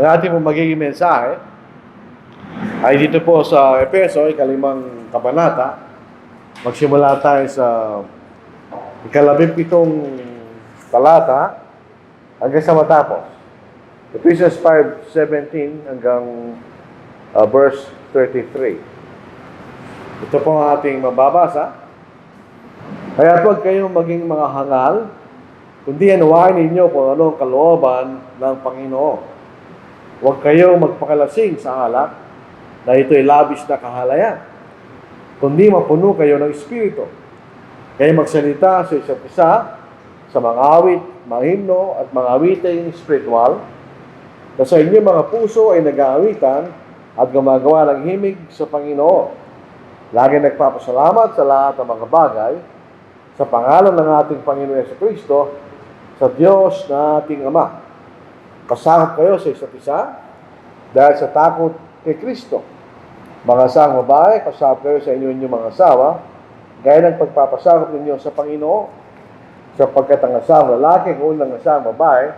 Ang ating magiging mensahe ay dito po sa Efeso, ikalimang kabanata. Magsimula tayo sa ikalabimpitong talata hanggang sa matapos. Ephesians 5:17 hanggang verse 33. Ito po ang ating mababasa. Kaya huwag kayong maging mga hangal, kundi anuwain ninyo kung ano ang kalooban ng Panginoon. Huwag kayong magpakalasing sa alak, na ito'y labis na kahalayan, kundi mapuno kayo ng Espiritu. Kayo magsalita sa isa't isa sa mga awit, mga himno at mga awiting spiritual, na sa inyong mga puso ay nag-aawitan at gumagawa ng himig sa Panginoon. Lagi nagpapasalamat sa lahat ng mga bagay sa pangalan ng ating Panginoon Jesucristo, sa Diyos na ating Ama. Pasakop kayo sa isa't isa dahil sa takot kay Kristo. Mga asawang babae, pasakop kayo sa inyong mga asawa, gaya ng pagpapasakop ninyo sa Panginoon. Sapagkat ang asawang lalaki ang unang asawang babae,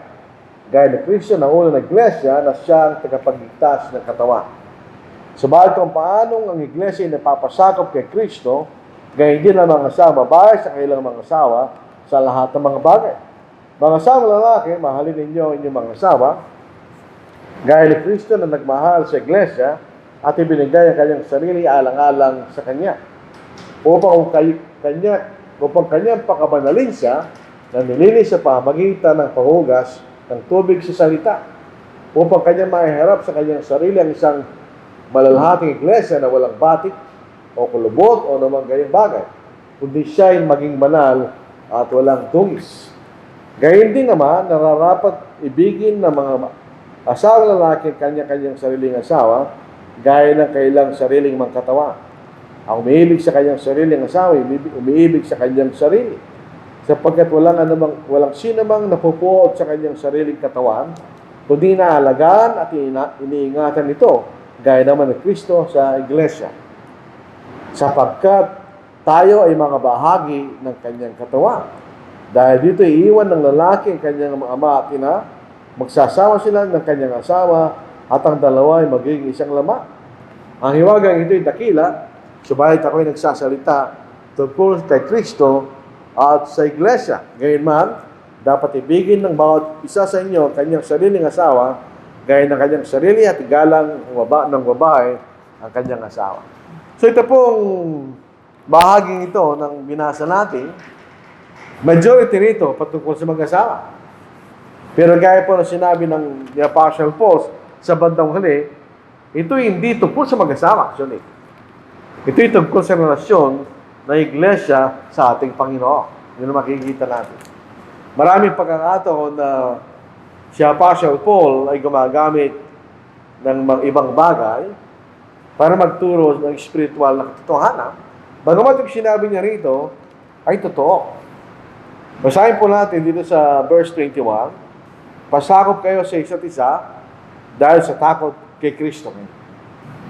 gaya ng Kristo na unang iglesia na siya ang tagapagligtas ng katawan. Subalit kung paanong ang iglesia ay napapasakop kay Kristo, gaya din ang mga asawang babae sa kanilang mga asawa sa lahat ng mga bagay. Mga asawang lalaki, mahalin ninyo inyong mga asawa, gaya ni Kristo na nagmahal sa iglesia at ibinigay ang kanyang sarili alang-alang sa kanya. Upang kanyang pakabanalin siya na nilinis sa pamagitan ng panghugas ng tubig sa salita. Upang kanyang maiharap sa kanyang sarili ang isang malalhating iglesia na walang batik o kulubot o namang gayong bagay, kundi siya ay maging banal at walang tungis. Gayon din naman, nararapat ibigin ng mga asawang lalaki kanya-kanyang sariling asawa, gaya ng kailang sariling mga katawan. Ang umiibig sa kanyang sariling asawa, umiibig sa kanyang sarili. Sapagkat walang sinamang napupuot sa kanyang sariling katawan, kundi naalagaan at iniingatan ito, gaya naman ng Kristo sa iglesia. Sapagkat tayo ay mga bahagi ng kanyang katawan. Dahil dito iiwan ng lalaki ang kanyang ama at ina, magsasama sila ng kanyang asawa, at ang dalawa ay magiging isang laman. Ang hiwagang ito'y dakila, subalit ako'y nagsasalita tungkol kay Kristo at sa iglesia. Gayunman, dapat ibigin ng bawat isa sa inyo kanyang sariling asawa, gaya ng kanyang sarili at igalang ng babae ang kanyang asawa. So ito pong bahaging ito ng binasa natin, majority nito patungkol sa mag-asawa. Pero gaya po na sinabi ng Apostle Paul sa bandang huli, ito hindi tungkol sa mag-asawa actually. Ito'y tungkol sa relasyon ng iglesia sa ating Panginoon. Yun ang makikita natin. Maraming pagkakataon na si Apostle Paul ay gumagamit ng mga ibang bagay para magturo ng spiritual na katotohanan. Bagamat yung sinabi niya rito ay totoo. Basahin po natin dito sa verse 21, pasakop kayo sa isa't isa dahil sa takot kay Kristo.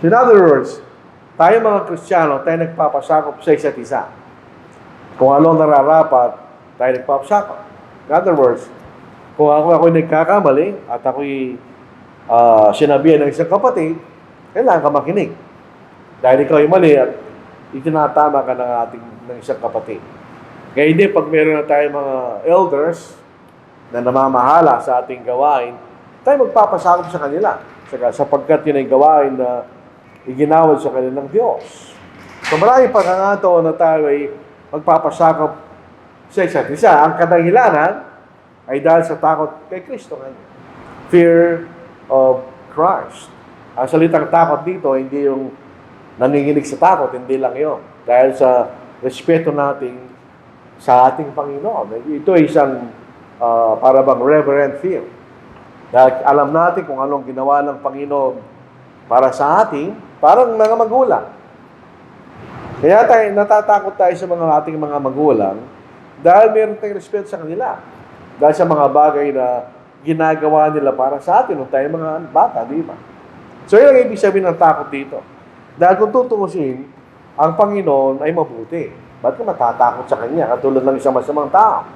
In other words, tayo mga Kristiyano, tayo nagpapasakop sa isa't isa. Kung ano nararapat, tayo nagpapasakop. In other words, kung ako'y nagkakamali at ako'y sinabihan ng isang kapatid, kailangan ka makinig. Dahil ikaw ay mali at itinatama ka ng isang kapatid. Kaya hindi, pag meron na tayo mga elders na namamahala sa ating gawain, tayo magpapasakop sa kanila. Sapagkat yun ay gawain na iginawad sa kanilang Diyos. So maraming pagkakataon na tayo ay magpapasakop sa isa't isa. Ang kadahilanan ay dahil sa takot kay Kristo. Fear of Christ. Ang salitang takot dito, hindi yung nanginginig sa takot, hindi lang yun. Dahil sa respeto natin sa ating Panginoon. Ito ay isang para bang reverent fear. Dahil alam natin kung anong ginawa ng Panginoon para sa ating, parang mga magulang. Kaya natatakot tayo sa ating mga magulang dahil meron tayong respeto sa kanila. Dahil sa mga bagay na ginagawa nila para sa atin nung tayo mga bata, di ba? So yun ang ibig sabihin ng takot dito. Dahil kung tutungusin, ang Panginoon ay mabuti. Ba't ka matatakot sa Kanya? Katulad ng isang masamang tao.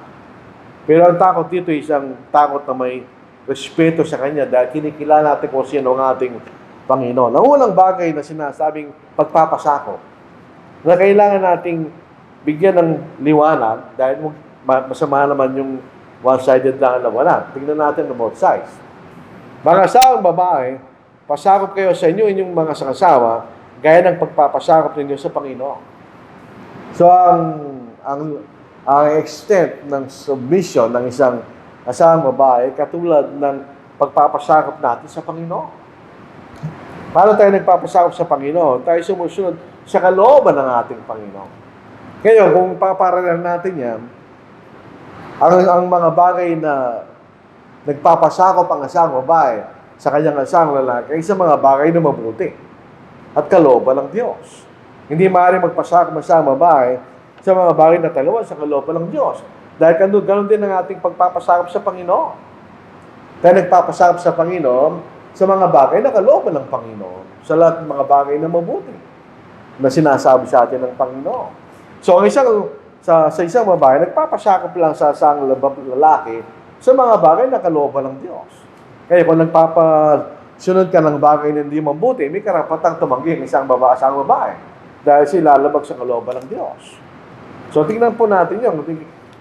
Pero ang takot dito ay isang takot na may respeto sa Kanya dahil kinikilala natin kung sino ang ating Panginoon. Ang unang bagay na sinasabing pagpapasakop na kailangan nating bigyan ng liwanag dahil masama naman yung one-sided lang ang lawanan. Tingnan natin ng both sides. Mga asawang babae, pasakop kayo sa inyo inyong mga asawa gaya ng pagpapasakop ninyo sa Panginoon. So, ang extent ng submission ng isang asawang babae katulad ng pagpapasakop natin sa Panginoon. Paano tayo nagpapasakop sa Panginoon? Tayo sumusunod sa kalooban ng ating Panginoon. Ngayon, kung paparalel natin yan, ang mga bagay na nagpapasakop ang asawang babae sa kanyang asawang lalaki ay sa mga bagay na mabuti at kalooban ng Diyos. Hindi maaaring magpasakop ang asawang babae sa mga bagay na taliwan sa kalooban ng Diyos. Dahil ganun din ang ating pagpapasakop sa Panginoon. Tayo nagpapasakop sa Panginoon sa mga bagay na kalooban ng Panginoon, sa lahat ng mga bagay na mabuti na sinasabi sa atin ng Panginoon. So, ang sa isang babae, nagpapasakop lang sa isang lalaki sa mga bagay na kalooban ng Diyos. Kaya kung nagpapasunod ka ng bagay na hindi mabuti, may karapatang tumanggi ang isang babae dahil sila lalabag sa kalooban ng Diyos. So, tingnan po natin yun.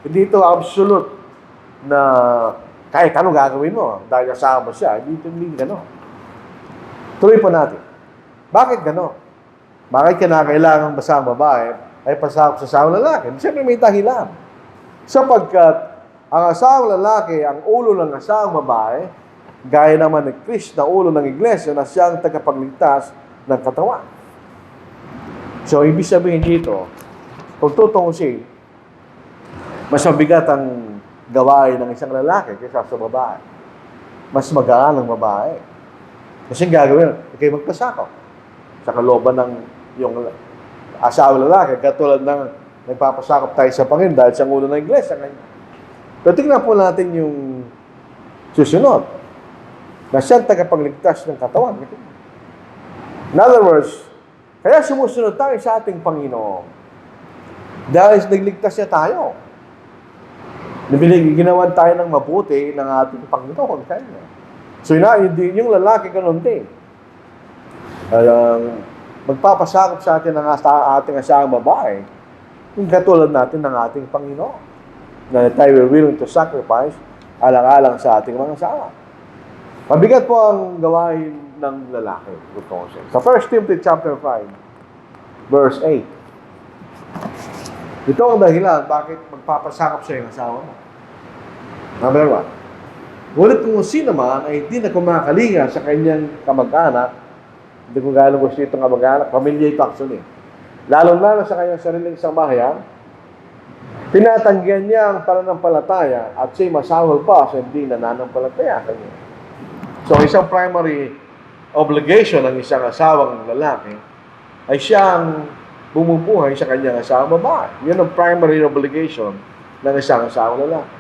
Hindi ito absolute na kahit anong gagawin mo dahil asawa mo siya. Hindi gano'n. Tuloy po natin. Bakit gano'n? Bakit kinakailangan ba sa babae ay pasakop sa asawang lalaki? Siyempre may dahilan. Sapagkat ang asawang lalaki, ang ulo ng asawang babae, gaya naman ni Kristo na ulo ng iglesia na siyang tagapagligtas ng katawan. So, ibig sabihin dito, kung tutungusin, mas mabigat ang gawain ng isang lalaki kaysa sa babae. Mas magaan ang babae. Kasi gagawin, kayo magpasakop sa kalooban ng yung asawa lalaki, katulad ng nagpapasakop tayo sa Panginoon dahil siyang ulo ng iglesia. Pero tingnan po natin yung susunod na siyang tagapagligtas ng katawan. In other words, kaya sumusunod tayo sa ating Panginoon dahil nagligtas niya tayo. Ginawan tayo ng mabuti ng ating Panginoon. So, yung lalaki ganun din. Magpapasakop sa atin ng ating asawang babae, yung katulad natin ng ating Panginoon. Na tayo willing to sacrifice alang-alang sa ating mga asawa. Mabigat po ang gawain ng lalaki. Sa 1 Timothy chapter 5, verse 8. Ito ang dahilan bakit magpapasakop sa iyong asawa mo. Number 1. Ngunit kung sino man ay hindi na kumakalinga sa kanyang kamag-anak, hindi ko gano'ng gusto itong kamag-anak, pamilya ito actually. Lalo-lalo sa kanyang sariling sambahayan, tinatanggihan niya ang pananampalataya at siya'y masawal pa sa hindi nananampalataya kanya. So, isang primary obligation ng isang asawang lalaki ay siyang bumubuhay sa kanyang asawang babae. Yan ang primary obligation ng isang asawang lalaki.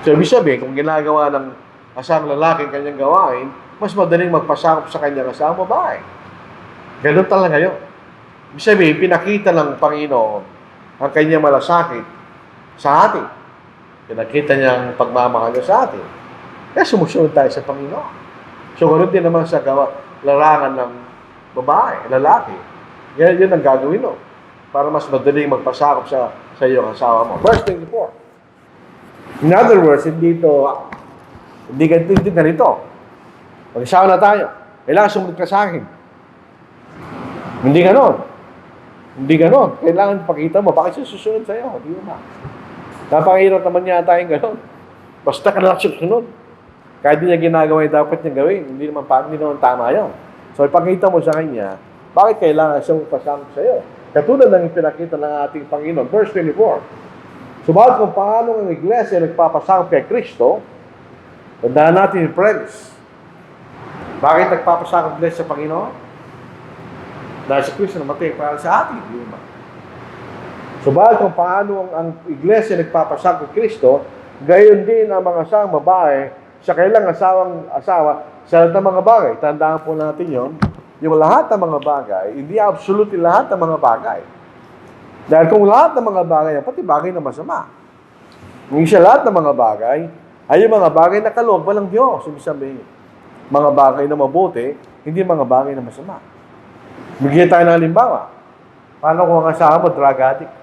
So, ibig sabihin, kung ginagawa ng asawang lalaki ang kanyang gawain, mas madaling magpasakop sa kanyang asawang babae. Ganun talaga yun. Ibig sabihin, pinakita ng Panginoon ang kanyang malasakit sa atin. Pinakita niya ang pagmamahal niya sa atin. Kaya sumusunod tayo sa Panginoon. So, ganun din naman sa larangan ng babae, lalaki. Yan ang gagawin mo. Para mas madaling magpasakop sa iyong asawa mo. Verse 24. In other words, hindi ganito. Mag-asawa na tayo. Kailangan sumunod ka sa akin. Hindi ganon. Kailangan pakita mo. Bakit siya susunod sa iyo? Di ba? Napakahirap naman niya tayo ganon. Basta ka lang susunod. Kahit di niya ginagawa yung dapat niya gawin. Hindi naman tama yun. So, ipakita mo sa kanya, bakit kailangan siyang pasangkot sa iyo? Katulad ng ipinakita ng ating Panginoon. Verse 24. Subalit kung paano ang iglesia nagpapasangkot kay Kristo, tandaan natin yung premise. Bakit nagpapasangkot ang iglesia sa Panginoon? Dahil si Kristo namatay para sa atin. Di ba? Subalit kung paano ang iglesia nagpapasangkot kay Kristo, gayon din ang mga asawang babae sa kailang asawa sa lahat ng mga bagay. Tandaan po natin yon. Yung lahat ng mga bagay, hindi absolutely lahat ng mga bagay. Dahil kung lahat ng mga bagay, pati bagay na masama. Hindi siya lahat ng mga bagay, ay yung mga bagay na kaloob ng Diyos. Ibig sabihin, mga bagay na mabuti, hindi mga bagay na masama. Bigyan tayo ng halimbawa. Paano kung ang asawa mo, drug addict?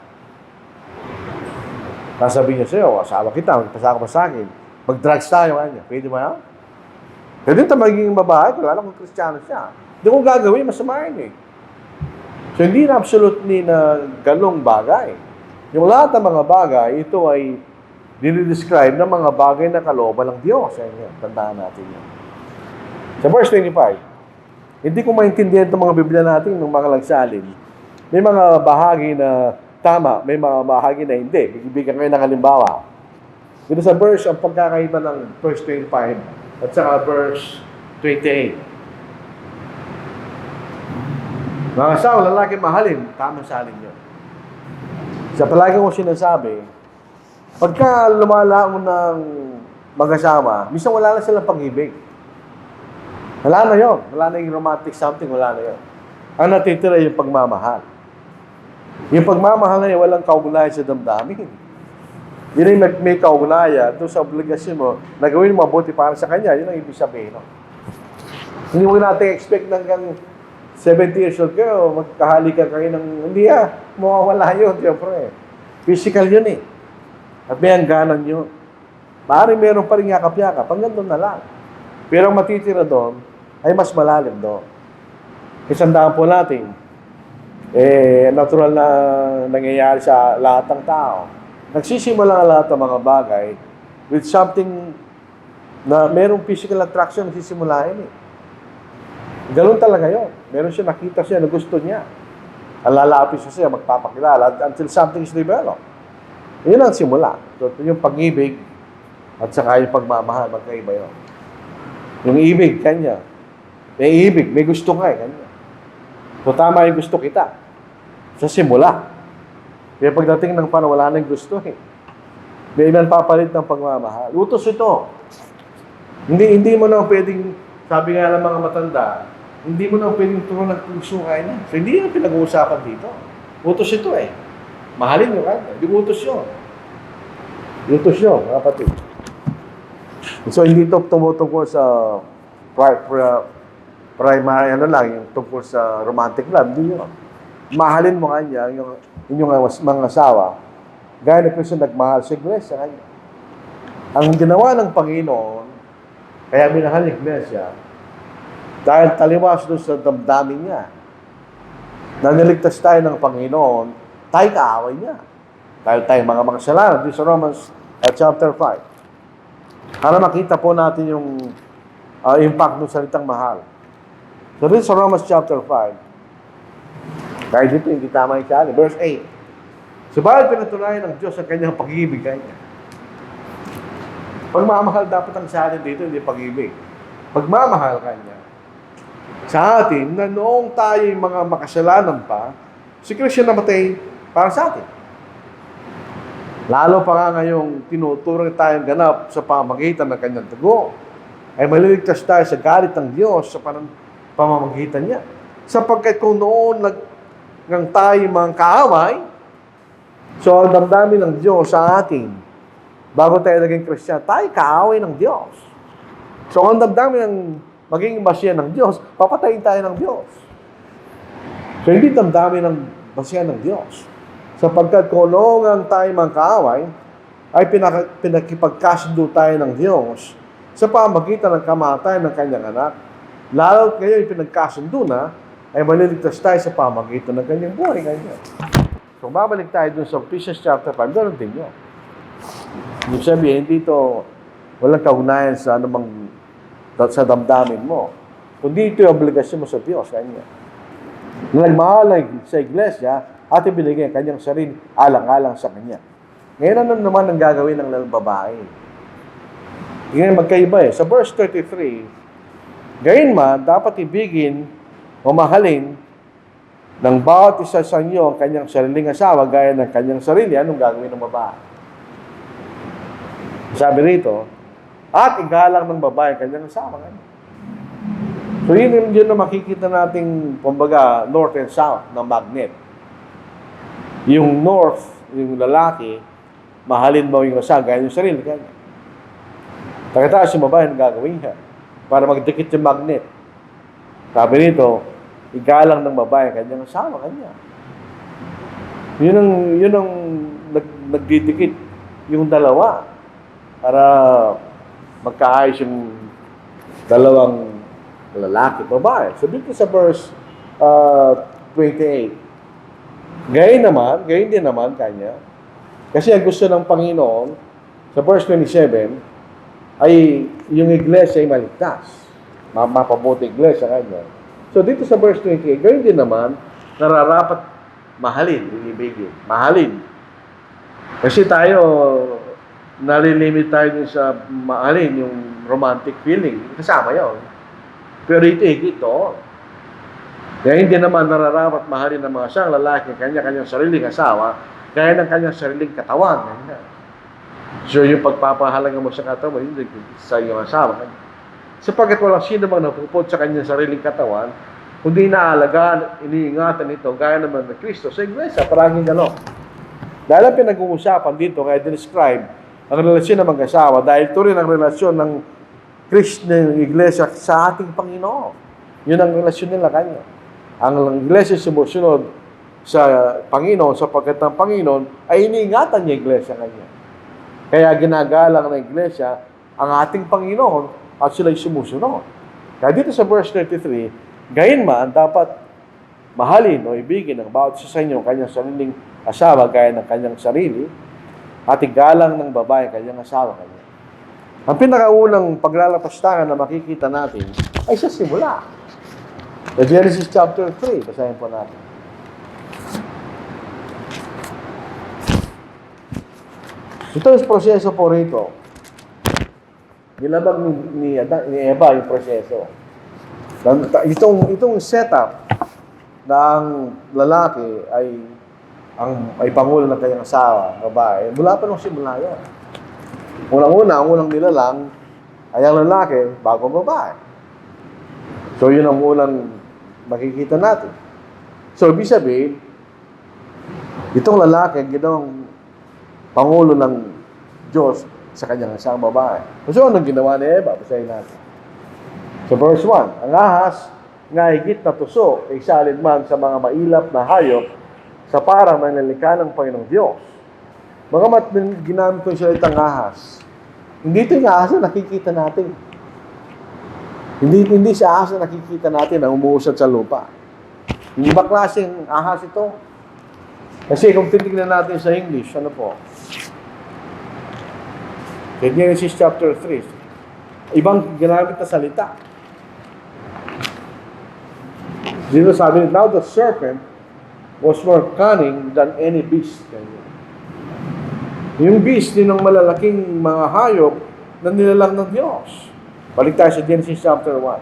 Sasabihin niya sa'yo, asawa kita, magpasa ka pa sa akin. Mag-drugs tayo, kanya. Pwede ba yan? Pwede ito magiging babae, lalo kung Kristiyano siya. Hindi kung gagawin, masama yun eh. So, hindi na absolutely na galong bagay. Yung lahat ng mga bagay, ito ay dinidescribe ng mga bagay na kalooban ng Diyos. Ayan, tandaan natin yan. Sa verse 25, hindi ko maintindihan itong mga Biblia natin ng mga langsalin. May mga bahagi na tama, may mga bahagi na hindi. Bibigyan kayo ng halimbawa. Dito sa verse, ang pagkakaiba ng verse 25 at saka verse 28. Mga asawa, lalaki mahalin, tamang salin nyo. Sa palagi kong sinasabi, pagka lumalaon ng mag-asawa, minsan wala na silang pag-ibig. Wala na yun. Wala na yung romantic something, wala na yun. Ang natitira yung pagmamahal. Yung pagmamahal na yun, walang kaugnayan sa damdamin. Yun yung may kaugnayan doon sa obligasyon mo na gawin mo mabuti para sa kanya. Yun ang ibig sabihin. No? Hindi mo natin expect na hanggang 70 years old kayo, magkahalikan kayo ng, hindi mawawala yun, siyempre. Physical yun eh. At may hangganan yun. Maaaring meron pa rin yakap-yakap, hanggang doon na lang. Pero ang matitira doon, ay mas malalim doon. Isandaan po natin, natural na nangyayari sa lahat ng tao. Nagsisimula ang lahat ng mga bagay with something na merong physical attraction, nagsisimulain eh. Ganun talaga yun. Meron siya, nakita siya na gusto niya. Ang lalapis siya, magpapakilala until something is developed. Yun ang simula. So, yung pag-ibig at saka yung pagmamahal, magkaiba yun. Yung ibig, kanya. May ibig, may gusto ka kanya. So, tama yung gusto kita. Sa simula. Kaya pagdating ng panahon, wala nang gusto eh. May ilan papalit ng pagmamahal. Utos ito. Hindi mo na pwedeng, sabi nga ng mga matanda, hindi mo na pwedeng turo ng puso kaya na. So, hindi yung pinag-uusapan dito. Utos ito eh. Mahalin nyo kanya. Hindi utos yun. Utos yun, mga kapatid. So, hindi ito tumutungkol sa primary, yung tungkol sa romantic love. Hindi yun. Mahalin mo kanya, yung inyong mga asawa, gaya na Kristo nagmahal sa iglesia kanya. Ang ginawa ng Panginoon, kaya minahal ng iglesia, dahil taliwas doon sa damdamin niya, na niligtas tayo ng Panginoon, tayo kaaway niya. Dahil tayo mga makasalanan, dito sa Romans chapter 5. Para makita po natin yung impact ng salitang mahal. So dito sa Romans chapter 5, kahit dito hindi tama yung sali. Verse 8. Subalit pinatunayan ng Diyos ang kanyang pag-ibig kanya. Pagmamahal dapat ang salin dito, hindi pag-ibig. Pagmamahal kanya. Sa atin, na noong tayo yung mga makasalanan pa, si Kristo namatay para sa atin. Lalo pa nga ngayong tinuturong tayong ganap sa pamamagitan ng kanyang dugo, ay maliligtas tayo sa galit ng Diyos sa pamamagitan niya. Sapagkat kung noon nang tayo mga kaaway, so ang damdamin ng Diyos sa atin, bago tayo naging Kristiyan, tayo kaaway ng Diyos. So ang damdamin ng maging basya ng Diyos, papatayin tayo ng Diyos. So hindi damdamin ng basya ng Diyos. Sapagkat kung noong ang tayo mga kaaway, ay pinakipagkasundo tayo ng Diyos sa pamagitan ng kamatayan ng kanyang anak, lalo ngayon pinagkasundo na, ay maliligtas tayo sa pamagitan ng kanyang buhay ngayon. So, babalik tayo dun sa Ephesians chapter 5, ganoon din yun. Ibig sabihin, dito, walang kaugnayan sa anumang sa damdamin mo. Kundi ito yung obligasyon mo sa Diyos, kanya. Nagmahal sa iglesia, at ibinigay ang kanyang sarili, alang-alang sa kanya. Ngayon, ano naman ang gagawin ng lalong babae? Ngayon, magkaiba eh. Sa verse 33, gayon man, dapat ibigin o mahalin ng bawat isa sa inyo ang kanyang sariling asawa gaya ng kanyang sarili. Anong gagawin ng babae? Sabi rito, at igalang ng babae ang kanyang asawa. So yun na makikita nating, kumbaga, north and south ng magnet. Yung north, yung lalaki, mahalin mo yung asawa gaya ng sarili kanya. Pagkatapos yung babae, ang gagawin niya para magdikit yung magnet. Sabi nito, igalang ng babae kanyang asawa kanya. Yun ang nagdidikit yung dalawa para magkaayos yung dalawang lalaki, babae. So dito sa verse 28, gayon din naman kanya, kasi ang gusto ng Panginoon, sa verse 27, ay yung iglesia ay maligtas. Mapabuti iglesia kanya. So dito sa verse 28, gayon din naman, nararapat mahalin, ibigin. Mahalin. Kasi tayo, nalilimit tayo din sa mahalin, yung romantic feeling. Kasama yun. Pero ito. Kaya hindi naman nararapat mahalin ng mga siyang lalaki, kanya-kanyang sariling asawa, kaya ng kanyang sariling katawan. So yung pagpapahalaga mo sa katawan, hindi sa iyong asawa. Sapagkat walang sino bang napupod sa kanyang sariling katawan, kundi inaalagaan, iniingatan ito, gaya naman ng Kristo sa iglesia, parangin gano'n. Dahil ang pinag-uusapan dito, kaya describe ang relasyon ng mag-asawa, dahil ito rin ang relasyon ng Kristo ng iglesia sa ating Panginoon. Yun ang relasyon nila kanya. Ang iglesia sumusunod sa Panginoon, sapagkat ang Panginoon ay iniingatan niya iglesia kanya. Kaya ginagalang ng iglesia ang ating Panginoon at sila'y sumusunod. Kaya dito sa verse 33, gayunman, dapat mahalin o ibigin ng bawat isa sa inyo kanyang sariling asawa gaya ng kanyang sarili at igalang ng babae kanyang asawa kanya. Ang pinakaunang paglalapastangan na makikita natin ay sa simula. Sa Genesis chapter 3, basahin po natin. Ito yung proseso po rito. Nilabag ni Eva yung proseso. Itong setup ng lalaki ay pangulo ng kanyang asawa, babae, mula pa nung simula yan. Ang unang nilalang ay ang lalaki bago ang babae. So yun ang unang makikita natin. So ibig sabihin, itong lalaki ginawang pangulo ng Diyos sa kanyang asawang babae. So anong ginawa ni Eva? Basahin natin. So verse 1, ang ahas nga higit na tuso ay salin man sa mga mailap na hayop sa parang nanalika ng Panginoong Diyos. Bagamat ginamit ko yung salitang ahas, hindi ito yung ahas na nakikita natin. Hindi siya ahas na nakikita natin na umuusad sa lupa. Hindi ba klaseng ahas ito? Kasi kung titignan natin sa English, ano po? Genesis chapter 3. Ibang ginamit na salita. Dito sabi, now the serpent was more cunning than any beast. Yung beast din ng malalaking mga hayop na nilalang ng Diyos. Balik tayo sa Genesis chapter 1.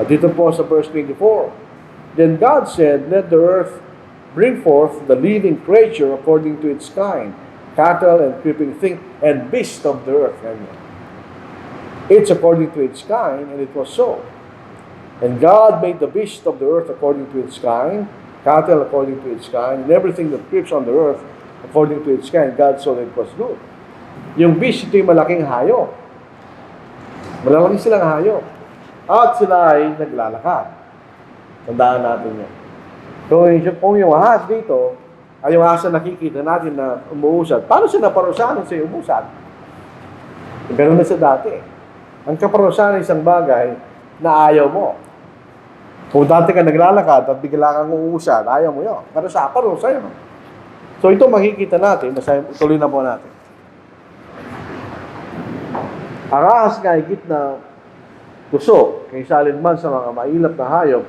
At dito po sa verse 24. Then God said, let the earth bring forth the living creature according to its kind, cattle and creeping thing, and beasts of the earth. It's according to its kind, and it was so. And God made the beasts of the earth according to its kind, cattle according to its kind, and everything that creeps on the earth according to its kind. God saw that it was good. Yung beast, ito yung malaking hayop. Malalaki silang hayop. At sila ay naglalakad. Tandaan natin yan. So, kung yung ahas dito, ay yung ahas na nakikita natin na umuusad, paano siya naparusahan sa umusad? Ganun na sa dati. Ang kaparusahan ng isang bagay na ayaw mo. Kung dati ka naglalakad at bigla kang uusad, ayaw mo yun. Parusa yun. So, ito makikita natin. Tuloy na po natin. Ang ahas nga higit na tuso, kaysa alinman sa mga mailap na hayop,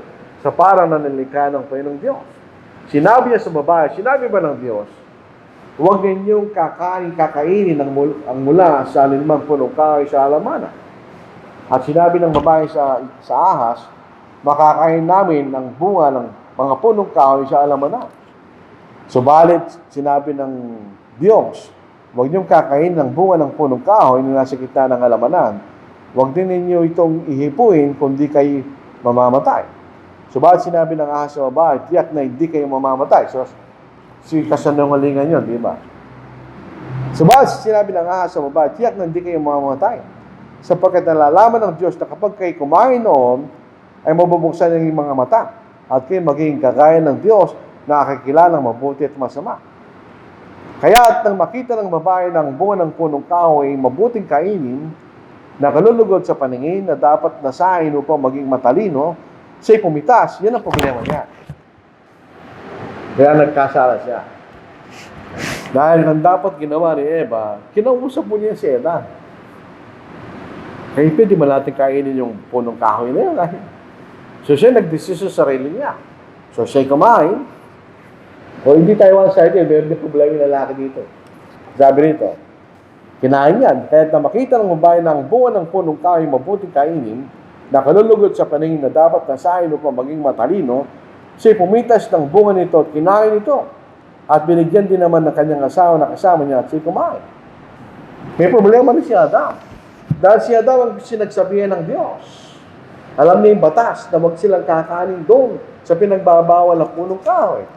sa parang nanalika ng Panginoong Diyos. Sinabi niya sa babae, sinabi ba ng Diyos, huwag ninyong kakainin ang mula sa alinman punong kahoy sa alamana. At sinabi ng babae sa ahas, makakain namin ng bunga ng mga punong kahoy sa alamana. Subalit, sinabi ng Diyos, huwag niyong kakain ng bunga ng punong kahoy na nasa gitna ng alamanan. Huwag din ninyo itong ihipuin kundi kayo mamamatay. Subalit sinabi ng ahas sa babae, tiyak na hindi kayo mamamatay. So, kasanungalingan yun, di ba? Subalit sinabi ng ahas sa babae, tiyak na hindi kayo mamamatay. Sapagkat nalalaman ng Diyos na kapag kayo kumain noon, ay mabubuksan ang inyong mga mata at kayo magiging kagaya ng Diyos na nakakilala ng mabuti at masama. Kaya at nang makita ng babae ng bunga ng punong kahoy ay mabuting kainin, na kalulugod sa paningin na dapat nasahin upang maging matalino, siya'y pumitas. Yan ang problema niya. Kaya nagkasala siya. Dahil ang dapat ginawa ni Eva, kinausap po niya si Adan. Kaya pwede ba natin kainin yung punong kahoy na yun? So siya nagdesisyon sa sarili niya. So siya'y kumain. O hindi tayo one-sided, meron din problema yung lalaki dito. Sabi rito, kinain yan. Kahit na makita ng babae na ang bunga ng punong kahoy mabuting kainin, na kalulugod sa paningin na dapat nasahin upang maging matalino, siya'y pumitas ng bunga nito at kinain ito. At binigyan din naman ng kanyang asawa na kasama niya at siya'y kumain. May problema na si Adam. Dahil si Adam ang sinagsabihan ng Diyos. Alam niya yung batas na huwag silang kakanin doon sa pinagbabawal ng punong kahoy.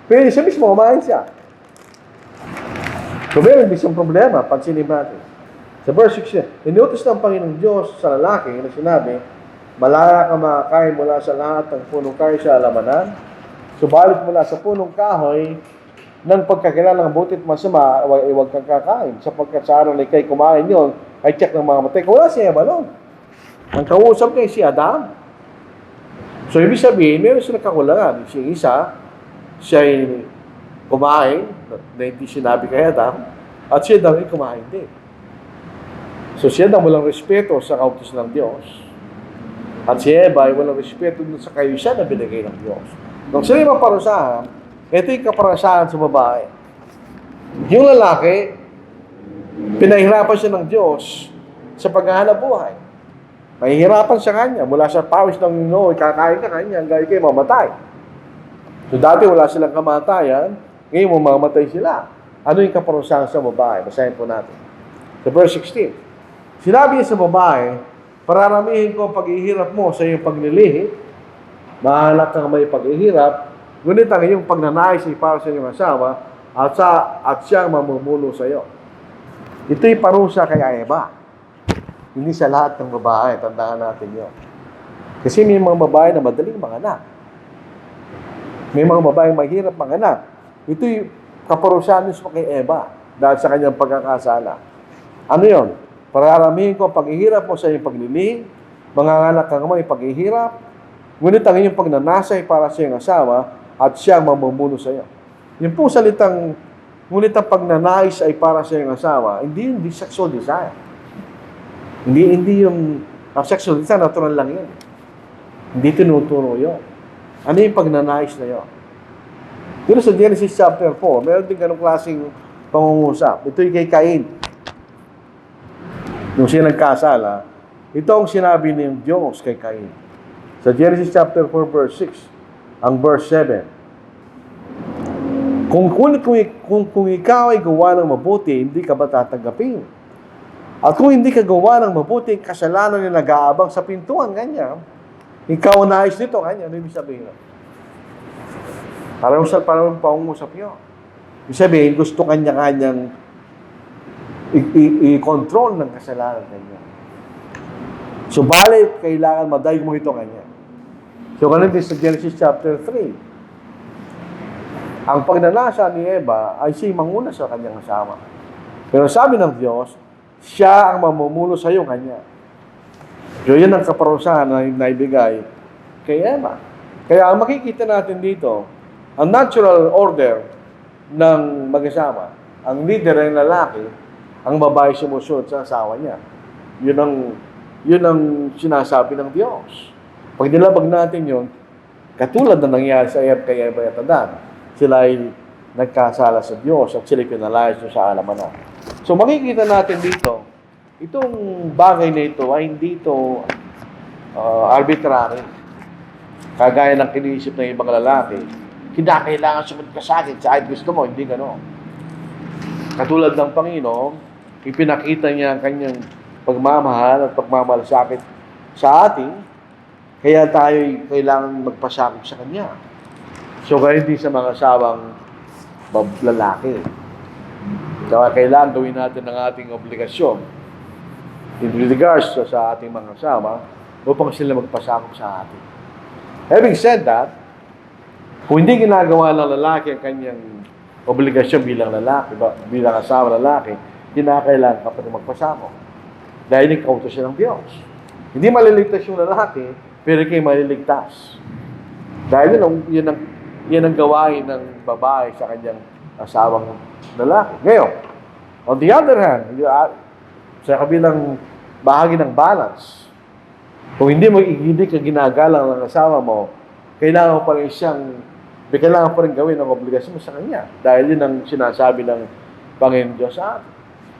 Pero siya mismo, kumain siya. So meron din siyang problema, pansinin natin. Sa verse 6, inutos ng Panginoong Diyos sa lalaki na sinabi, malaya ka makakain mula sa lahat ng punong kahoy sa alamanan, subalit mula sa punong kahoy, ng pagkakilala ng buti at masama, huwag kang kakain. Sapagkat sa araw na ikay kumain yun, ay check ng mga matay. Wala si Eva nun. Ang kausap niya si Adam. So ibig sabihin, meron silang kakulangan. Si isa, siya'y kumain, na hindi sinabi kay Adam, at siya daw ay kumain din. So siya daw walang respeto sa kautos ng Diyos. At si Eva ay walang respeto sa kayusan na binigay ng Diyos. Nung sila maparusahan, ito yung kaparusahan sa babae. Yung lalaki, pinahirapan siya ng Diyos sa paghahanap buhay. Mahihirapan siya kanya. Mula sa pawis ng Noy, kakain ka kanya, hanggang kayo mamatay. So dati wala silang kamatayan, ngayon mamamatay sila. Ano yung kaparusahan sa babae? Basahin po natin. Sa verse 16. Sinabi niya sa babae, pararamihin ko ang paghihirap mo sa iyong paglilihi, mahalak kang may paghihirap, ngunit ang iyong pagnanais ay para sa iyong asawa at siyang mamumuno sa iyo. Ito'y parusa kay Eva. Hindi sa lahat ng babae. Tandaan natin yun. Kasi may mga babae na madaling manganak. May mga babae mahirap manganak. Ito'y kaparusahan niyo kay Eva dahil sa kanyang pagkakasala. Ano yun? Pararamihin ko ang paghihirap mo sa iyong paglilihi, manganganak ka may paghihirap, ngunit ang iyong pagnanasa ay para sa iyong asawa at siyang mamumuno sa iyo. Yung po salitang, ngunit ang pagnanais ay para sa iyong asawa, hindi yung sexual desire. Hindi yung sexual desire, natural lang yun. Hindi tinuturo yun. Ano yung pagnanais na yun? Pero sa Genesis chapter 4, meron din ganong klaseng pangungusap. Ito yung kay Cain. Nung siya nagkasala, ito ang sinabi ng Diyos kay Cain. Sa Genesis chapter 4, verse 6, ang verse 7. Kung ikaw ay gawa ng mabuti, hindi ka ba tatanggapin? At kung hindi ka gawa ng mabuti, kasalanan na nag-aabang sa pintuan, ganyan. Ikaw nais nito, ganyan. Ano ibig sabihin? Parang pangungusap yun. Ibig sabihin, gusto kanya-kanyang i-control ng kasalanan ganyan. So, balik, kailangan madaig mo ito ganyan. So, ganun din sa Genesis chapter 3. Ang pagnanasa ni Eva ay siya'y manguna sa kanyang asawa. Pero sabi ng Diyos, siya ang mamumuno sa iyo kanya. So, yan ang kaparusahan na naibigay kay Eva. Kaya ang makikita natin dito, ang natural order ng mag-asawa, ang leader ay lalaki, ang babae sumusunod sa asawa niya. Yun ang sinasabi ng Diyos. Pag nilabag natin yun, katulad na nangyari sa kay Eva at Adan, sila ay nagkasala sa Diyos at sila pinalayas sa alamanan. So makikita natin dito, itong bagay na ito ay hindi ito arbitrary. Kagaya ng kiniisip ng ibang lalaki, kailangan sumunod ka sa akin, kahit gusto mo, hindi gano'n. Katulad ng Panginoon, ipinakita niya ang kanyang pagmamahal at pagmamalasakit sa atin, kaya tayo kailangan magpasakop sa Kanya. So, ganoon din sa mga asawang lalaki. Kaya kailangan gawin natin ang ating obligasyon in regards sa ating mga kasama upang sila magpasakop sa atin. Having said that, kung hindi ginagawa ng lalaki ang kanyang obligasyon bilang lalaki, bilang asawa lalaki, kinakailangan ka pa rin magpasakop. Dahil yung kautos siya ng Diyos. Hindi maliligtas yung lalaki, pero kayo maliligtas. Dahil yan ang gawain ng babae sa kanyang asawang lalaki. Ngayon, on the other hand, sa kabilang bahagi ng balance, kung hindi ka ginagalang ng asawa mo, kailangan pa rin gawin ang obligasyon mo sa kanya. Dahil yun ang sinasabi ng Panginoon Diyos sa atin.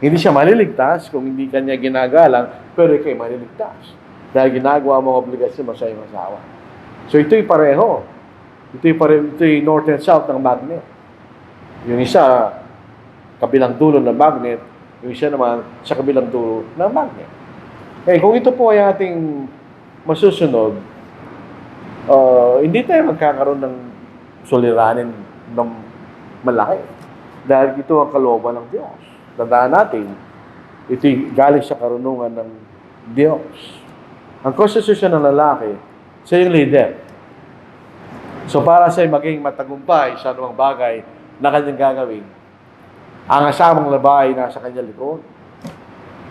Hindi siya maliligtas kung hindi kanya ginagalang, pero ikay maliligtas. Dahil ginagawa mo ang obligasyon mo sa iyong asawa. So ito'y pareho. Ito'y north and south ng magnet. Yung isa, kabilang dulo ng magnet, yung isa naman sa kabilang dulo ng magnet. Okay, kung ito po ay ating masusunod, hindi tayo magkakaroon ng suliranin ng malaki. Dahil ito ang kalooban ng Diyos. Tandaan natin, ito'y galing sa karunungan ng Diyos. Ang konstitusyon ng lalaki, siya yung leader. So para siya maging matagumpay sa anumang bagay na kanyang gagawin, ang asamang babae nasa kanyang likod.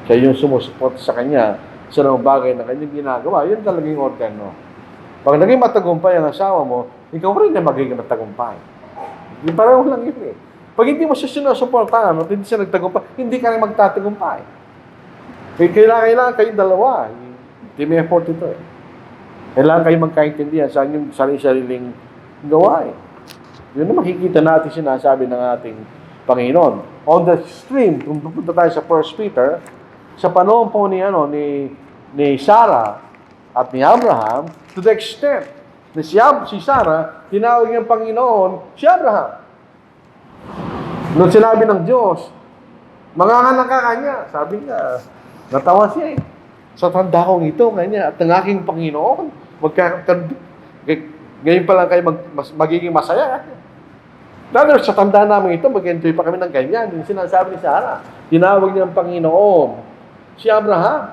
Siya yung sumusuporta sa kanya sa anumang bagay na kanyang ginagawa. Yun talaga yung order, no? Pag naging matagumpay ang asawa mo, ikaw rin na magiging matagumpay. Yung pareho lang yun eh. Pag hindi mo siya sinusuportahan at hindi siya nagtagumpay, hindi ka rin magtatagumpay. Kailangan kayong dalawa. Team effort ito eh. Kailangan kayong magkaintindihan sa inyong sariling gawain. Yun na makikita natin sinasabi ng ating Panginoon. On the stream, kung pupunta tayo sa 1 Peter, sa panahon po ni Sarah at ni Abraham, to the extent na si Sarah, tinawag niyang Panginoon si Abraham. Nung sinabi ng Diyos, manganganak ka kanya, sabi niya, natawa siya eh. Sa tanda kong ito, kanya, at ng aking Panginoon, ngayon pa lang kayo magiging masaya. Lalo sa tanda namin ito, mag-enjoy pa kami ng ganyan. Yung sinasabi ni Sarah, tinawag niya ang Panginoon, si Abraham.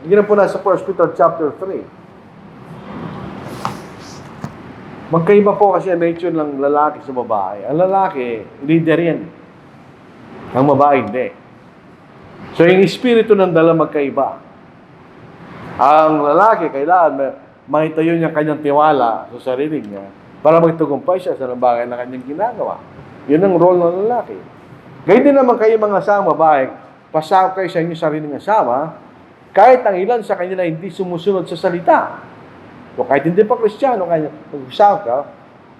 Hindi na po na sa 1 Peter chapter 3. Magkaiba po kasi ang nature ng lalaki sa babae. Ang lalaki, leader yan. Ang babae, hindi. So, yung espiritu ng dala magkaiba. Ang lalaki, kailangan maitayo niya kanyang tiwala sa sarili niya para magtagumpay siya sa bagay na kanyang ginagawa. Yun ang role ng lalaki. Gayun din naman kayo mga asawa, babae, pasakop kayo sa inyong sariling asawa, kahit ang ilan sa kanila hindi sumusunod sa salita. O kahit hindi pa Kristiyano, kaya mag-usap ka,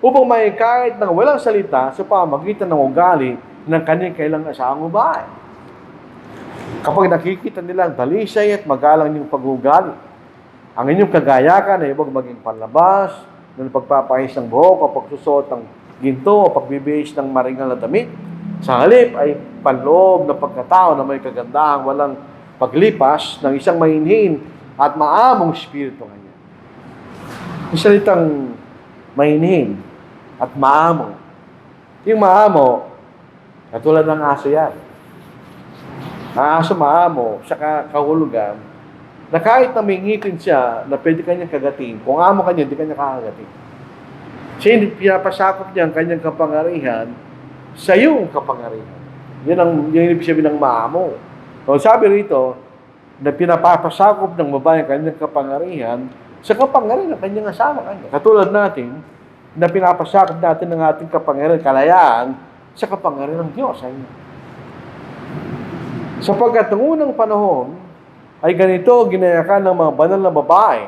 upang may kahit nang walang salita sa pamagitan ng ugali ng kanyang kailang asawang babae. Kapag nakikita nila ang dalisay at magalang niyong pag-ugali, ang inyong kagayakan ay huwag maging panlabas, ng pagpapahis ng buhok o pagsusot ng ginto o pagbibihis ng maringal na damit. Sa halip ay panloob na pagkatao na may kagandahang walang paglipas ng isang mainhin at maamong espiritu ngayon. Yung salitang mainhin at maamo. Yung maamo, katulad ng aso yan. Ang aso maamo, sa kahulugan, na kahit na may ngipin siya, na pwede kanyang kagatin, kung amo kanya, hindi kanya kakagatin. Siya hindi pinapasakop niya ang kanyang kapangarihan sa iyong kapangarihan. Yan yung ibig sabihin ng maamo. So, sabi rito, na pinapasakop ng babae ang kanyang kapangarihan sa kapangyarihan ng kanyang asawa kanya. Katulad natin, na pinapasakop natin ng ating kapangyarihan, kalayaan, sa kapangyarihan ng Diyos. Sapagkat ng unang panahon, ay ganito ginayakan ng mga banal na babae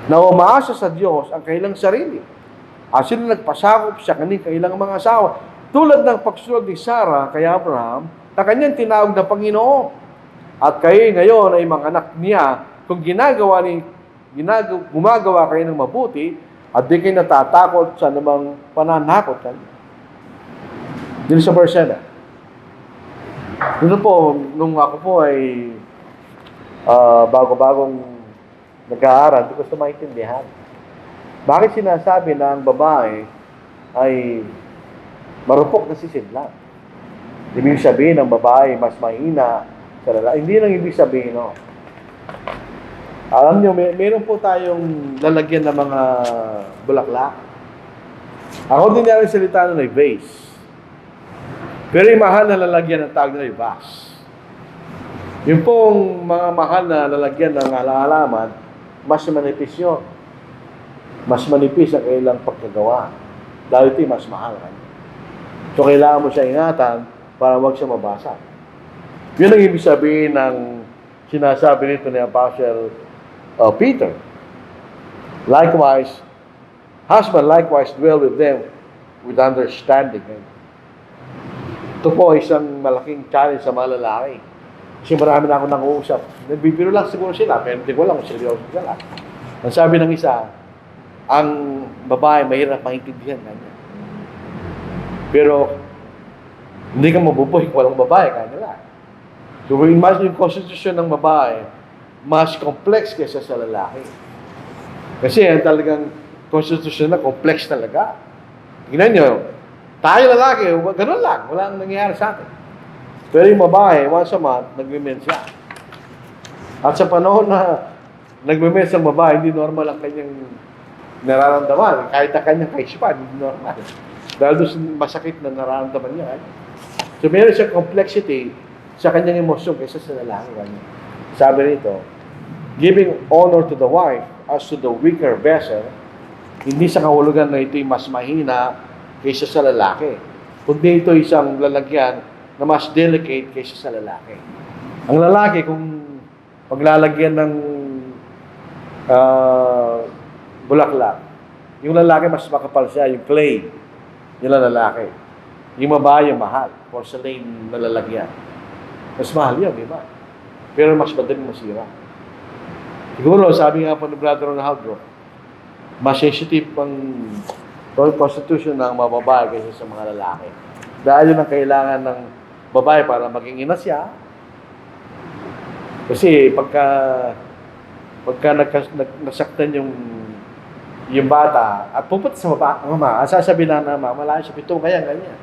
na umaasa sa Diyos ang kailang sarili. At sila nagpasakop sa kanilang mga asawa. Tulad ng pagsunod ni Sarah kay Abraham, na kanyang tinawag na Panginoon. At kayo ngayon ay mga anak niya kung gumagawa kayo ng mabuti at di kayo natatakot sa namang pananakot kayo. Dito sa verse 7. Dito po, nung ako po ay bago-bagong nag-aaral, hindi ko gusto maintindihan. Bakit sinasabi na ang babae ay marupok na sisidlan? Ibig sabihin ng babae, mas mahina sa lalaki. Hindi lang ibig sabihin, no? Alam nyo, meron po tayong lalagyan ng mga bulaklak. Ako din yung salita nun ay vase. Pero yung mahal na lalagyan ng tawag nila ay vase. Yung pong mga mahal na lalagyan ng halaman, mas manipis yun. Mas manipis ang kailang pagkagawa. Dahil ito mas mahal. So, kailangan mo siya ingatan para wag siya mabasa. Yun ang ibig sabihin ng sinasabi nito ni Apostle Peter. Likewise, husband likewise dwell with them with understanding. Ito po isang malaking challenge sa mga lalaki. Kasi marami na ako nag-uusap. Nagbibiro lang siguro sila, pero hindi ko alam kung seryoso sila. Ang sabi ng isa, ang babae mahirap maintindihan kanya. Pero hindi ka mabubuhay kung walang babae, kanya lang. So, imagine yung constitution ng babae, mas complex kaysa sa lalaki. Kasi yan talagang constitution na complex talaga. Tingnan nyo, tayo lalaki, ganun lang, walang nangyayari sa atin. Pero yung babae, once a month, nagme-mens siya. At sa panahon na nagme-mens ang babae, hindi normal ang kanyang nararamdaman. Kahit ang kanyang kaisipan, hindi normal. Dahil doon masakit na nararamdaman niya. So, meron siya complexity sa kanyang emosyon kaysa sa lalaki. Sabi rito, giving honor to the wife as to the weaker vessel, hindi sa kahulugan na ito'y mas mahina kaysa sa lalaki. Kundi ito isang lalagyan na mas delicate kaysa sa lalaki. Ang lalaki, kung maglalagyan ng bulaklak, yung lalaki mas makapal siya, yung clay, yung lalaki. Yung babae, yung mahal, porcelain na lalagyan. Mas mahal yun, di ba? Pero mas madaling masira. Siguro, sabi nga po ni Brother Ronaldo, mas sensitive pang constitution ng mga babae kaysa sa mga lalaki. Dahil yun ang kailangan ng babae para maging ina siya. Kasi pagka nasaktan yung bata at pupunta sa mama, ang sasabihin na mama, malayo sa pito, kaya ganyan.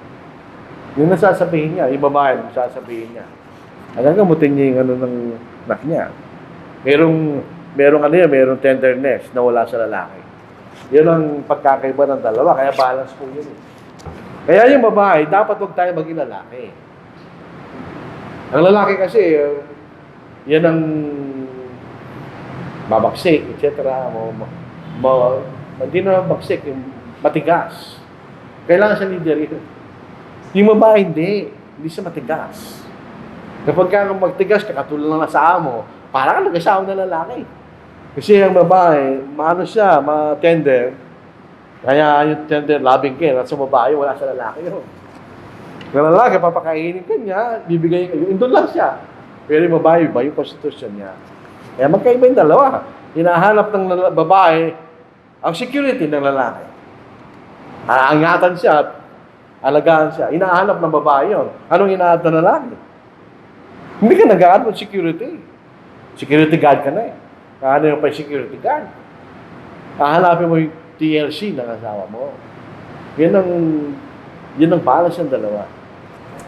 Yung nasasabihin niya, yung babae, yung sasabihin niya. Hanggang gamutin niya yung ano ng anak niya. Merong tenderness na wala sa lalaki. Yun ang pagkakaiba ng dalawa, kaya balance po yun. Kaya yung babae, dapat huwag tayo maging lalaki. Ang lalaki kasi, yan ang babaksik, etc. Hindi na babaksik, yung matigas. Kailangan sa leader yun. Yung babae, hindi siya matigas. Kapag ka magtigas, kakatulad lang sa amo, parang nag-asawa na lalaki. Kasi ang babae, siya, ma-tender, kaya yung tender, loving care, at sa babae, wala sa lalaki yun. Yung lalaki, papakainin ka niya, bibigay ka, yun doon lang siya. Pero yung babae, iba yung constitution niya. Kaya magkaiba yung dalawa. Hinahanap ng babae ang security ng lalaki. Angatan siya, alagaan siya. Hinahanap ng babae yun. Anong hinahanap ng lalaki? Hindi ka nag-aanap ng security. Security guard ka na eh. Ano yung pa security guard? Hahanapin mo yung TLC ng asawa mo. Yan ang balance ng dalawa.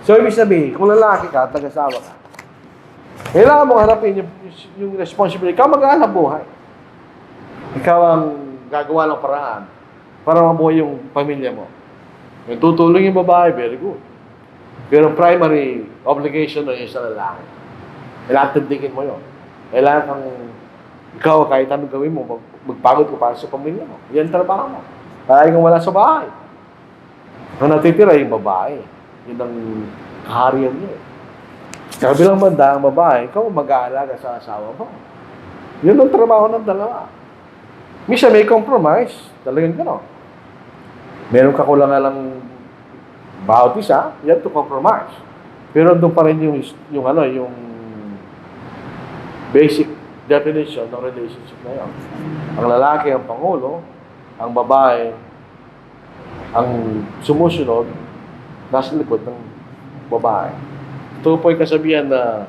So, ibig sabihin, kung lalaki ka at nag-asawa ka, kailangan mo harapin yung responsibility. Ikaw mag-aanap buhay. Ikaw ang gagawa ng paraan para mabuhay yung pamilya mo. Yung tutulong yung babae, very good. Pero primary obligation na yun sa lalaki. Kailangan tindikin mo yun. Kailangan kang ikaw, kahit anong gawin mo, magpagod ka para sa pamilya mo. Yan trabaho mo. Kaya kung wala sa bahay. Ang natitira yung babae. Yun ang kaharian niya. Sa kabilang banda, ang babae, ikaw mag-aalaga sa asawa mo. Yun ang trabaho ng dalawa. Misa may compromise. Talagang gano'n. Meron kakulangan lang bawat isa, you have to compromise. Pero doon pa rin yung basic definition ng relationship na yun. Ang lalaki ang pangulo, ang babae ang sumusunod, nasa likod ng babae. Ito po yung kasabihan na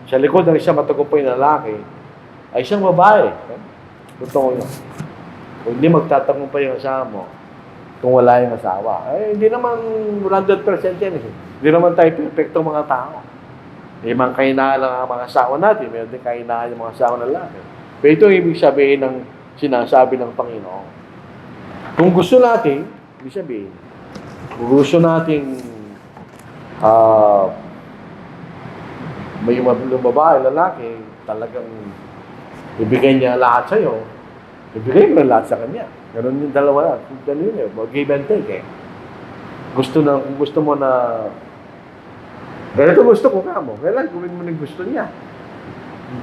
sa likod ng isang matagumpay na lalaki ay isang babae. Totoo yun. Kung hindi magtatagumpay yung asawa mo, kung wala yung asawa. Eh, hindi naman 100% yan eh. Hindi naman tayo perfecto mga tao. May mga kahinaan ang mga asawa natin, meron din kahinaan yung mga asawa ng lalaki. Pero ito ang ibig sabihin ng sinasabi ng Panginoon. Kung gusto natin, ibig sabihin, kung gusto natin may babae, lalaki, talagang ibigay niya lahat sa'yo, ibigay mo lahat sa kanya. Ganun yung dalawa. Ganun yun. Give and take eh. Kung gusto mo na ganito gusto ko ka mo. Kailan gawin mo ng gusto niya.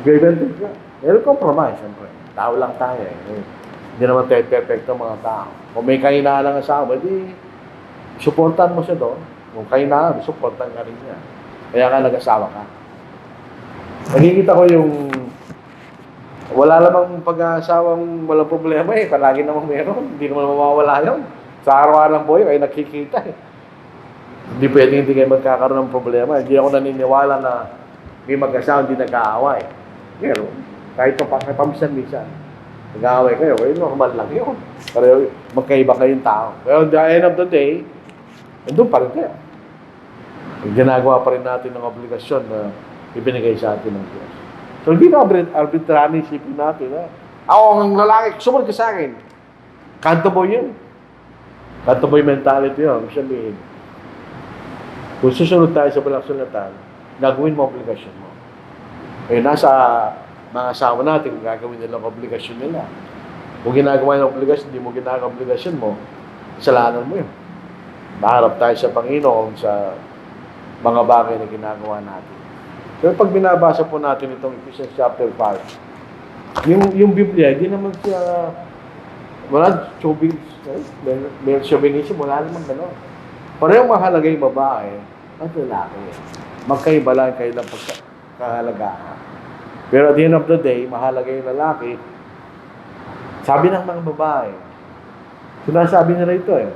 Give and take ka. Pero compromise, siyempre. Tao lang tayo eh. Hindi naman tayo perfecto mga tao. Kung may kahinaan ng asawa, di supportan mo siya doon. Kung kahinaan, supportan ka rin niya. Kaya ka nag-asawa ka. Nakikita ko yung wala namang pag-aasawang walang problema eh. Palagi namang meron. Hindi naman mawawala yun. Sa araw-araw ng buhay, kayo nakikita eh. Hindi pwedeng hindi kayo magkakaroon ng problema. Hindi ako naniniwala na may mag-asawa hindi nag-aaway. Pero kahit pamisan-misan, nag-aaway kayo, normal lang yun. Pero magkaiba kayong tao. Pero at the end of the day, doon pa rin kayo. Ginagawa pa rin natin ng obligasyon na ibinigay sa atin ng Diyos. So hindi na arbitrary isipin natin. Ako, ang lalaki, sumunod ka sa akin. Kanto boy yun. Kanto boy mentality yun. Sabihin, kung susunod tayo sa walang sulatan, gagawin mo obligasyon mo. Eh, nasa mga asawa natin, gagawin nilang obligasyon nila. Kung ginagawa yung obligasyon, hindi mo ginagawa obligasyon mo, kasalanan mo yun. Maharap tayo sa Panginoon sa mga bagay na ginagawa natin. Pero pag binabasa po natin itong Ephesians chapter 5, yung Biblia, hindi naman siya, wala chauvinism, wala naman gano'n. Parehong mahalaga yung babae at lalaki. Magkaiba lang kayo ng pagkahalagaan. Pero at the end of the day, mahalaga yung lalaki. Sabi ng mga babae, sinasabi nila ito eh,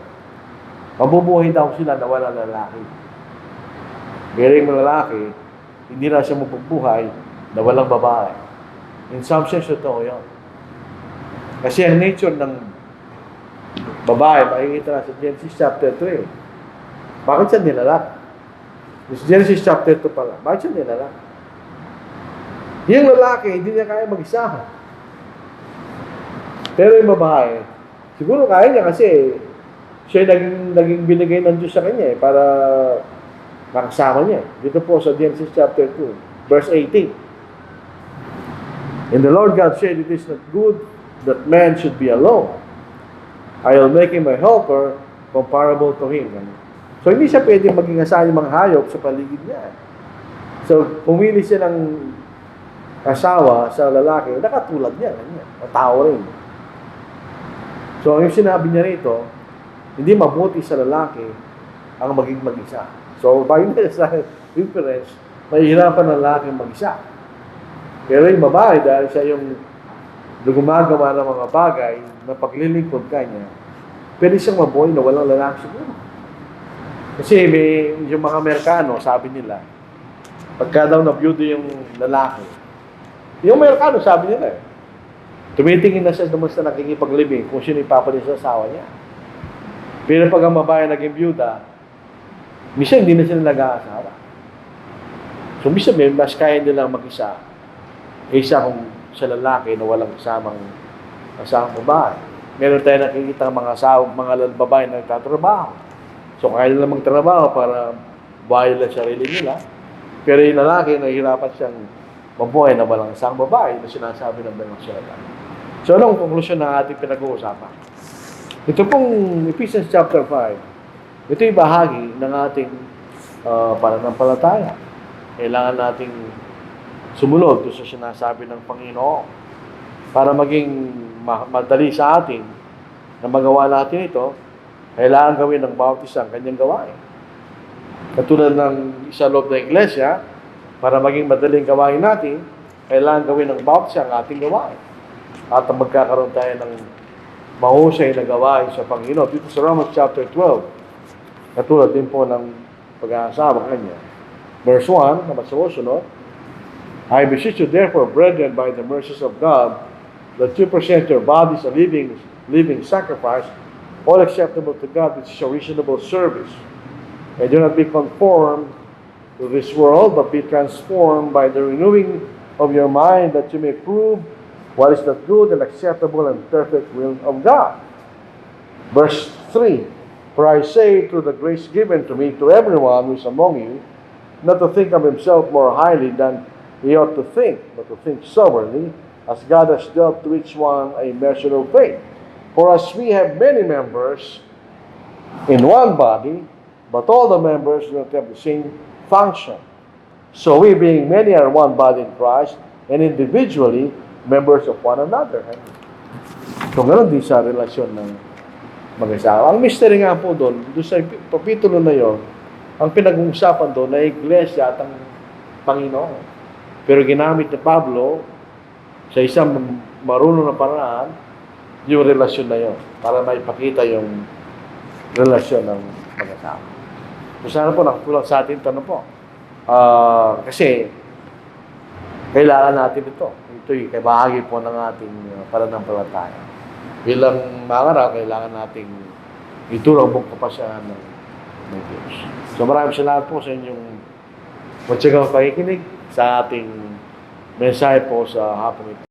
mabubuhay daw sila na walang lalaki. Pero yung lalaki, hindi na siya mabubuhay na walang babae. In some sense, ito yun. Kasi ang nature ng babae, makikita na sa Genesis chapter 3. Bakit siya nilalak? Sa Genesis chapter 2 pala, bakit siya nilalak? Yung lalaki, hindi niya kaya mag-isa. Pero yung babae, siguro kaya niya kasi siya naging binigay ng Diyos sa kanya eh, para makasama niya. Dito po sa Genesis chapter 2, verse 18. And the Lord God said, it is not good that man should be alone. I will make him a helper comparable to him. So, hindi siya pwede maging asawa yung mga hayop sa paligid niya. So, pumili siya ng asawa sa lalaki, nakatulad niya, tao rin. So, yung sinabi niya rito, hindi mabuti sa lalaki ang maging mag-isa. So, by sa inference, mahihirapan ng lalaki mag-isa. Pero yung babae, dahil siya yung gumagawa ng mga bagay na paglilingkod kanya, pwede siyang mabuhay na walang lalaki siguro. Kasi yung mga Amerikano, sabi nila, pagka daw na-beauty yung lalaki, yung Amerikano, sabi nila, tumitingin na siya naman sa nakikipaglibing kung sino ipapalit sa asawa niya. Pero pag ang babae naging byuda, minsan hindi na sila nag-aasawa. So, minsan mas kaya nilang mag-isa kaysa kung sa lalaki na walang kasamang babae. Meron tayo nakikita mga babae na nagtatrabaho. So, kaya nila magtrabaho para buhay lang sarili nila. Pero yung lalaki, nahihirapan siyang mabuhay na walang isang babae na sinasabi ng Bangong Sulatan. So, anong konklusyon ng ating pinag-uusapan? Ito pong Ephesians chapter 5, ito yung bahagi ng ating pananampalataya. Kailangan nating sumunod doon sa sinasabi ng Panginoon para maging madali sa atin na magawa natin ito. Kailangan gawin ng bawat isang kanyang gawain. Katulad ng isa loob ng iglesia, para maging madaling gawain natin, kailangan gawin ng bawat isang ating gawain. At magkakaroon tayo ng mahusay na gawain sa Panginoon. Dito sa Romans chapter 12, katulad din po ng pag-aasawa kanya. Verse 1, na masusunod, I beseech you therefore, brethren, by the mercies of God, that you present your bodies a living sacrifice, all acceptable to God, which is a reasonable service. And do not be conformed to this world, but be transformed by the renewing of your mind, that you may prove what is the good and acceptable and perfect will of God. Verse 3, for I say through the grace given to me to everyone who is among you, not to think of himself more highly than he ought to think, but to think soberly, as God has dealt to each one a measure of faith. For as we have many members in one body, but all the members do not have the same function. So we, being many, are one body in Christ, and individually members of one another. So ganoon din sa relasyon ng mag-asawa. Ang mystery nga po doon sa kapitulo na yon, ang pinag-uusapan doon na iglesia at ang Panginoon. Pero ginamit ni Pablo sa isang marunong na paraan yung relasyon na yon para maipakita yung relasyon ng mag-asawa. So sana po nakatulong sa atin ito na po. Kasi kailangan natin ito. Ito'y bahagi po ng ating pananampalataya. Bilang mga kailangan nating ituro ang buong kapasyahan ng Diyos. So maraming salamat po sa inyong matyagang pakikinig sa ating mensahe po sa hapon ito.